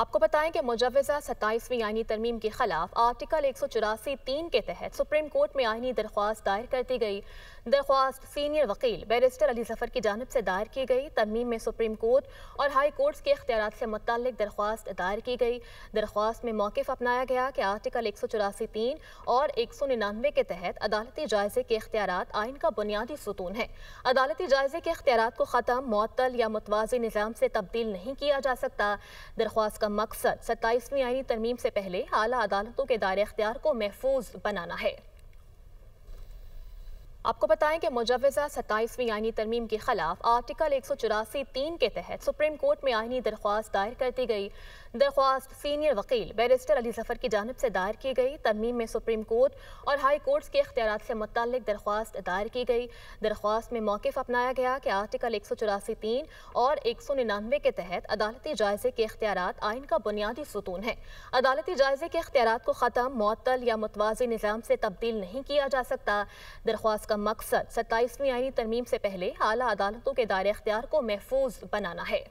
آپ کو بتائیں کہ مجوزہ 27ویں آئینی ترمیم کے خلاف آرٹیکل 184(3) کے تحت سپریم کورٹ میں آئینی درخواست دائر کر دی گئی۔ درخواست سینئر وکیل بیرسٹر علی ظفر کی جانب سے دائر کی گئی۔ ترمیم میں سپریم کورٹ اور ہائی کورٹس کے اختیارات سے متعلق درخواست دائر کی گئی۔ درخواست میں موقف اپنایا گیا کہ آرٹیکل 184(3) اور 199 کے تحت عدالتی جائزے کے اختیارات آئین کا بنیادی ستون ہیں۔ عدالتی جائزے کے اختیارات کو ختم، معطل یا متوازی نظام سے تبدیل نہیں کیا جا سکتا۔ درخواست کا مقصد 27ویں آئینی ترمیم سے پہلے اعلیٰ عدالتوں کے دائرہ اختیار کو محفوظ بنانا ہے۔ آپ کو بتائیں کہ مجوزہ 27ویں آئینی ترمیم کے خلاف آرٹیکل 184(3) کے تحت سپریم کورٹ میں آئینی درخواست دائر کر دی گئی۔ درخواست سینئر وکیل بیرسٹر علی ظفر کی جانب سے دائر کی گئی۔ ترمیم میں سپریم کورٹ اور ہائی کورٹس کے اختیارات سے متعلق درخواست دائر کی گئی۔ درخواست میں موقف اپنایا گیا کہ آرٹیکل 184(3) اور 199 کے تحت عدالتی جائزے کے اختیارات آئین کا بنیادی ستون ہیں۔ عدالتی جائزے کے اختیارات کو ختم، معطل یا متوازی نظام سے تبدیل نہیں کیا جا سکتا۔ درخواست کا مقصد 27ویں آئینی ترمیم سے پہلے اعلیٰ عدالتوں کے دائرہ اختیار کو محفوظ بنانا ہے۔